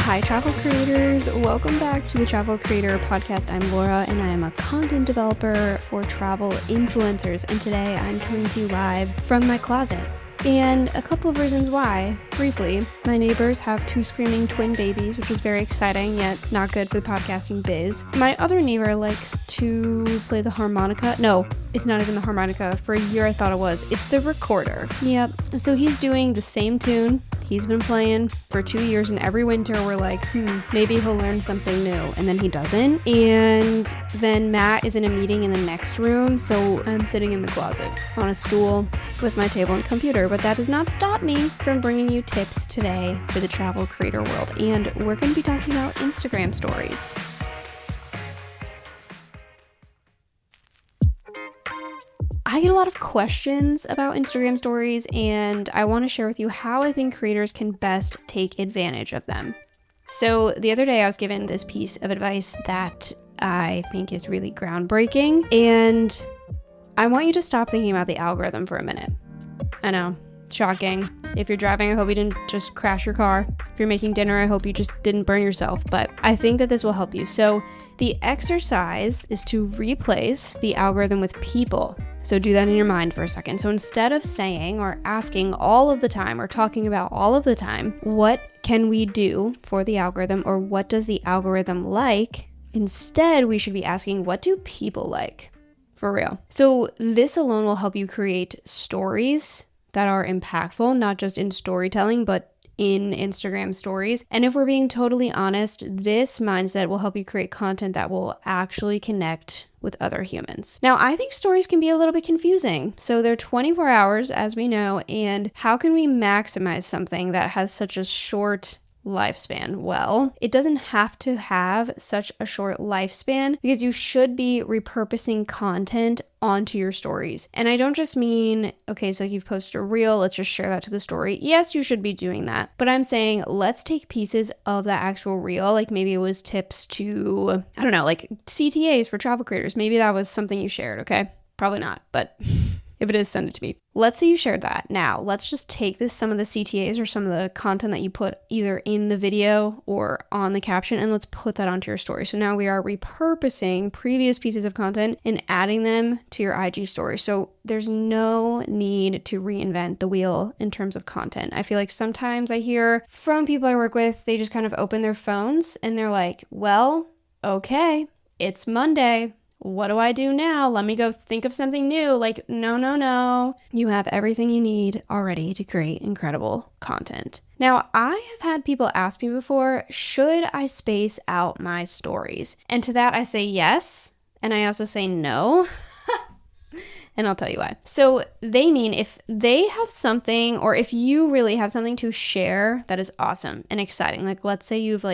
Hi, travel creators. Welcome back to the Travel Creator Podcast. I'm Laura, and I am a content developer for travel influencers. And today I'm coming to you live from my closet. And a couple of reasons why. Briefly, my neighbors have 2 screaming twin babies, which is very exciting, yet not good for the podcasting biz. My other neighbor likes to play the harmonica. No, it's not even the harmonica. For a year I thought it was. It's the recorder. Yep. So he's doing the same tune he's been playing for 2 years, and every winter we're like, maybe he'll learn something new, and then he doesn't. And then Matt is in a meeting in the next room, so I'm sitting in the closet on a stool with my table and computer. But that does not stop me from bringing you tips today for the travel creator world, and we're going to be talking about Instagram stories. I get a lot of questions about Instagram stories, and I want to share with you how I think creators can best take advantage of them. So the other day I was given this piece of advice that I think is really groundbreaking, and I want you to stop thinking about the algorithm for a minute. I know, shocking. If you're driving, I hope you didn't just crash your car. If you're making dinner, I hope you just didn't burn yourself, but I think that this will help you. So the exercise is to replace the algorithm with people. So do that in your mind for a second. So instead of saying or asking all of the time or talking about all of the time, what can we do for the algorithm, or what does the algorithm like? Instead, we should be asking, what do people like? For real. So this alone will help you create stories that are impactful, not just in storytelling, but in Instagram stories. And if we're being totally honest, this mindset will help you create content that will actually connect with other humans. Now, I think stories can be a little bit confusing. So they're 24 hours, as we know, and how can we maximize something that has such a short lifespan? Well, it doesn't have to have such a short lifespan, because you should be repurposing content onto your stories. And I don't just mean, okay, so you've posted a reel, let's just share that to the story. Yes, you should be doing that. But I'm saying, let's take pieces of that actual reel. Like maybe it was tips to, I don't know, like CTAs for travel creators. Maybe that was something you shared, okay? Probably not, but if it is, send it to me. Let's say you shared that. Now, let's just take some of the CTAs or some of the content that you put either in the video or on the caption, and let's put that onto your story. So now we are repurposing previous pieces of content and adding them to your IG story. So there's no need to reinvent the wheel in terms of content. I feel like sometimes I hear from people I work with, they just kind of open their phones and they're like, well, okay, it's Monday. What do I do now? Let me go think of something new. Like, no. You have everything you need already to create incredible content. Now, I have had people ask me before, should I space out my stories? And to that I say yes, and I also say no. And I'll tell you why. So they mean if they have something, or if you really have something to share that is awesome and exciting, like let's say you've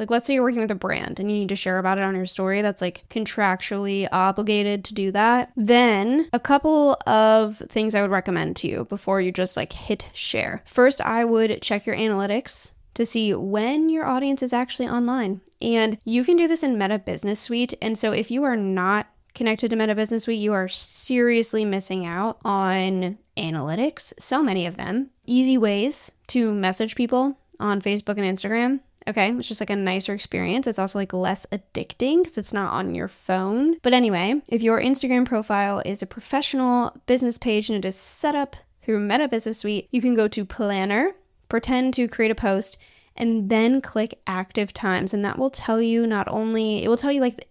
let's say you're working with a brand and you need to share about it on your story that's like contractually obligated to do that, then a couple of things I would recommend to you before you just like hit share. First, I would check your analytics to see when your audience is actually online. And you can do this in Meta Business Suite. And so if you are not connected to Meta Business Suite, you are seriously missing out on analytics. So many of them. Easy ways to message people on Facebook and Instagram. Okay, it's just like a nicer experience. It's also like less addicting because it's not on your phone. But anyway, if your Instagram profile is a professional business page and it is set up through Meta Business Suite, you can go to Planner, pretend to create a post, and then click active times. And that will tell you it will tell you like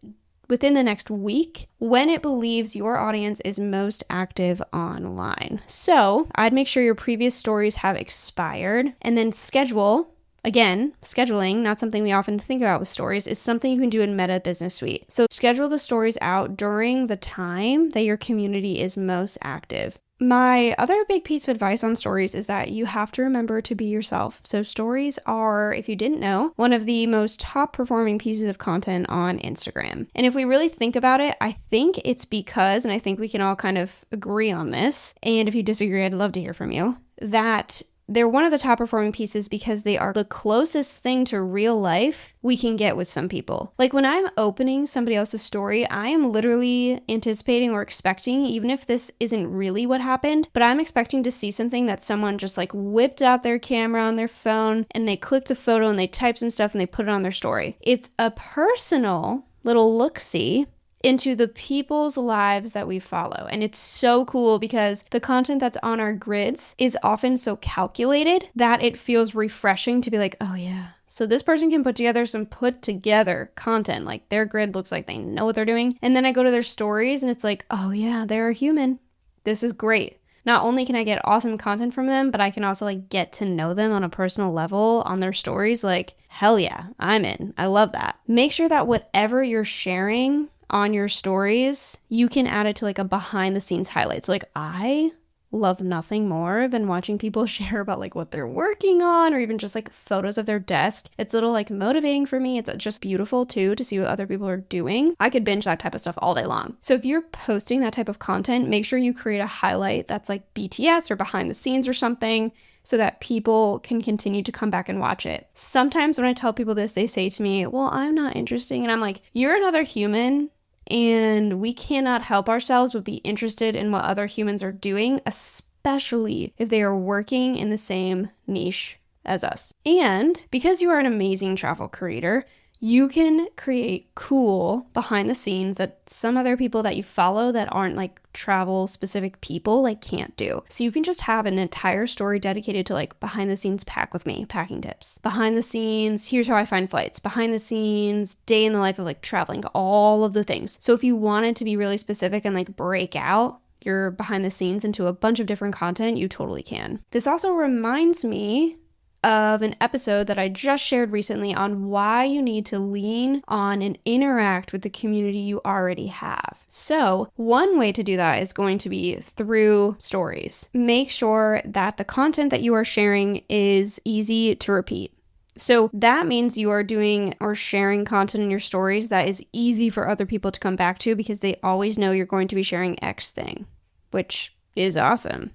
within the next week when it believes your audience is most active online. So I'd make sure your previous stories have expired, and then schedule. Again, scheduling, not something we often think about with stories, is something you can do in Meta Business Suite. So schedule the stories out during the time that your community is most active. My other big piece of advice on stories is that you have to remember to be yourself. So stories are, if you didn't know, one of the most top performing pieces of content on Instagram. And if we really think about it, I think it's because, and I think we can all kind of agree on this, and if you disagree, I'd love to hear from you, that they're one of the top performing pieces because they are the closest thing to real life we can get with some people. Like when I'm opening somebody else's story, I am literally anticipating or expecting, even if this isn't really what happened, but I'm expecting to see something that someone just like whipped out their camera on their phone and they clicked a photo and they typed some stuff and they put it on their story. It's a personal little look-see into the people's lives that we follow. And it's so cool because the content that's on our grids is often so calculated that it feels refreshing to be like, oh yeah, so this person can put together some put together content. Like their grid looks like they know what they're doing. And then I go to their stories and it's like, oh yeah, they're a human. This is great. Not only can I get awesome content from them, but I can also like get to know them on a personal level on their stories. Like, hell yeah, I'm in. I love that. Make sure that whatever you're sharing on your stories, you can add it to like a behind the scenes highlight. So like I love nothing more than watching people share about like what they're working on or even just like photos of their desk. It's a little like motivating for me. It's just beautiful too to see what other people are doing. I could binge that type of stuff all day long. So if you're posting that type of content, make sure you create a highlight that's like BTS or behind the scenes or something so that people can continue to come back and watch it. Sometimes when I tell people this, they say to me, well, I'm not interesting. And I'm like, you're another human. And we cannot help ourselves but be interested in what other humans are doing, especially if they are working in the same niche as us. And because you are an amazing travel creator, you can create cool behind the scenes that some other people that you follow that aren't like travel specific people like can't do. So you can just have an entire story dedicated to like behind the scenes pack with me, packing tips. Behind the scenes, here's how I find flights. Behind the scenes, day in the life of like traveling, all of the things. So if you wanted to be really specific and like break out your behind the scenes into a bunch of different content, you totally can. This also reminds me of an episode that I just shared recently on why you need to lean on and interact with the community you already have. So one way to do that is going to be through stories. Make sure that the content that you are sharing is easy to repeat. So that means you are doing or sharing content in your stories that is easy for other people to come back to because they always know you're going to be sharing X thing, which is awesome.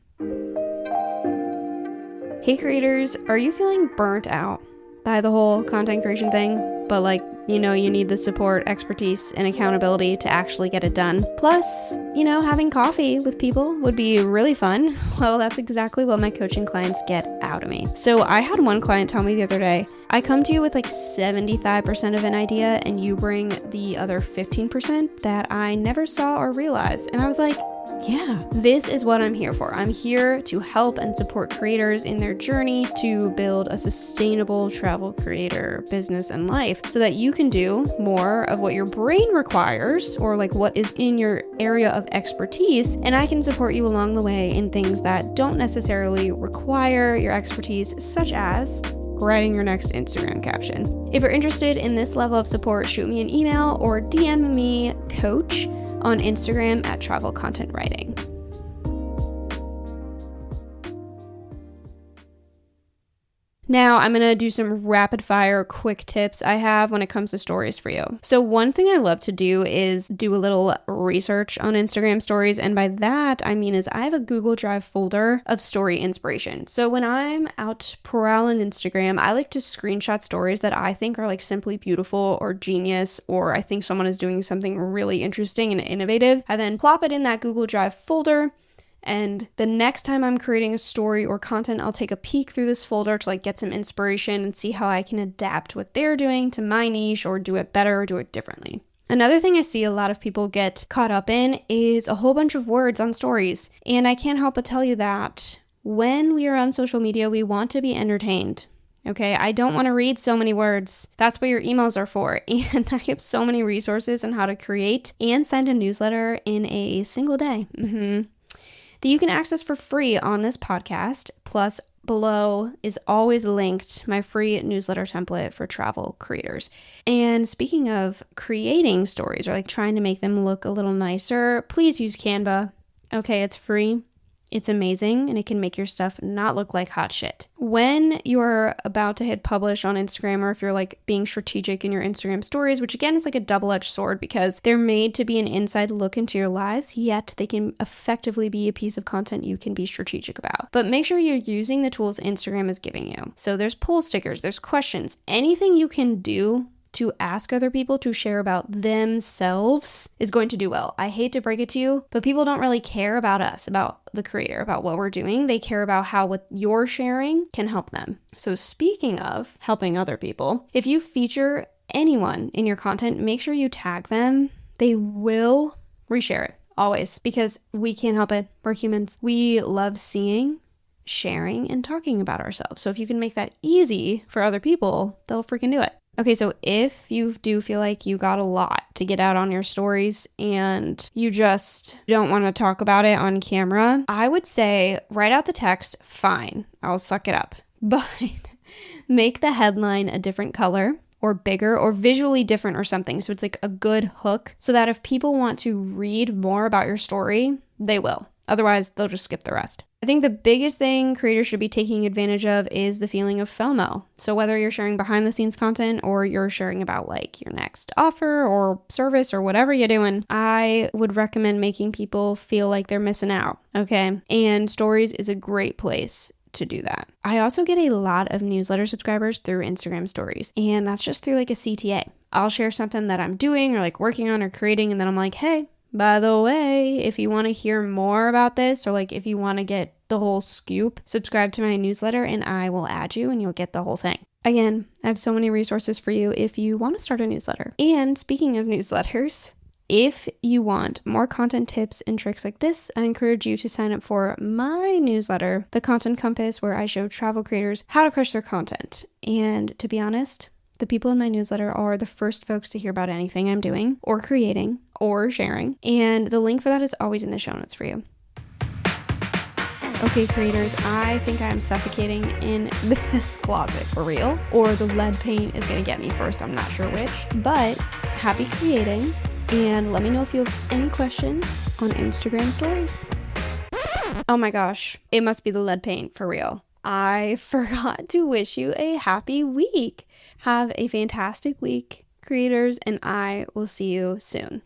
Hey creators, are you feeling burnt out by the whole content creation thing? But like, you know, you need the support, expertise, and accountability to actually get it done. Plus, you know, having coffee with people would be really fun. Well, that's exactly what my coaching clients get out of me. So I had one client tell me the other day, I come to you with like 75% of an idea and you bring the other 15% that I never saw or realized. And I was like, yeah, this is what I'm here for. I'm here to help and support creators in their journey to build a sustainable travel creator business and life so that you can do more of what your brain requires or like what is in your area of expertise. And I can support you along the way in things that don't necessarily require your expertise, such as writing your next Instagram caption. If you're interested in this level of support, shoot me an email or DM me coach on Instagram at Travel Content Writing. Now I'm going to do some rapid fire quick tips I have when it comes to stories for you. So one thing I love to do is do a little research on Instagram stories. And by that, I mean is I have a Google Drive folder of story inspiration. So when I'm out prowling Instagram, I like to screenshot stories that I think are like simply beautiful or genius, or I think someone is doing something really interesting and innovative. I then plop it in that Google Drive folder. And the next time I'm creating a story or content, I'll take a peek through this folder to like get some inspiration and see how I can adapt what they're doing to my niche or do it better or do it differently. Another thing I see a lot of people get caught up in is a whole bunch of words on stories. And I can't help but tell you that when we are on social media, we want to be entertained. Okay, I don't want to read so many words. That's what your emails are for. And I have so many resources on how to create and send a newsletter in a single day. That you can access for free on this podcast. Plus, below is always linked my free newsletter template for travel creators. And speaking of creating stories or like trying to make them look a little nicer, please use Canva. Okay, it's free. It's amazing and it can make your stuff not look like hot shit. When you're about to hit publish on Instagram, or if you're like being strategic in your Instagram stories, which again is like a double-edged sword because they're made to be an inside look into your lives, yet they can effectively be a piece of content you can be strategic about. But make sure you're using the tools Instagram is giving you. So there's poll stickers, there's questions, anything you can do to ask other people to share about themselves is going to do well. I hate to break it to you, but people don't really care about us, about the creator, about what we're doing. They care about how what you're sharing can help them. So speaking of helping other people, if you feature anyone in your content, make sure you tag them. They will reshare it, always, because we can't help it. We're humans. We love seeing, sharing, and talking about ourselves. So if you can make that easy for other people, they'll freaking do it. Okay, so if you do feel like you got a lot to get out on your stories and you just don't want to talk about it on camera, I would say write out the text, fine, I'll suck it up. But make the headline a different color or bigger or visually different or something. So it's like a good hook so that if people want to read more about your story, they will. Otherwise, they'll just skip the rest. I think the biggest thing creators should be taking advantage of is the feeling of FOMO. So whether you're sharing behind the scenes content or you're sharing about like your next offer or service or whatever you're doing, I would recommend making people feel like they're missing out, okay? And stories is a great place to do that. I also get a lot of newsletter subscribers through Instagram stories, and that's just through like a CTA. I'll share something that I'm doing or like working on or creating, and then I'm like, hey, by the way, if you want to hear more about this, or like if you want to get the whole scoop, subscribe to my newsletter and I will add you and you'll get the whole thing. Again, I have so many resources for you if you want to start a newsletter. And speaking of newsletters, if you want more content tips and tricks like this, I encourage you to sign up for my newsletter, The Content Compass, where I show travel creators how to crush their content. And to be honest, the people in my newsletter are the first folks to hear about anything I'm doing or creating or sharing. And the link for that is always in the show notes for you. Okay, creators, I think I'm suffocating in this closet for real, or the lead paint is going to get me first. I'm not sure which, but happy creating. And let me know if you have any questions on Instagram stories. Oh my gosh, it must be the lead paint for real. I forgot to wish you a happy week. Have a fantastic week, creators, and I will see you soon.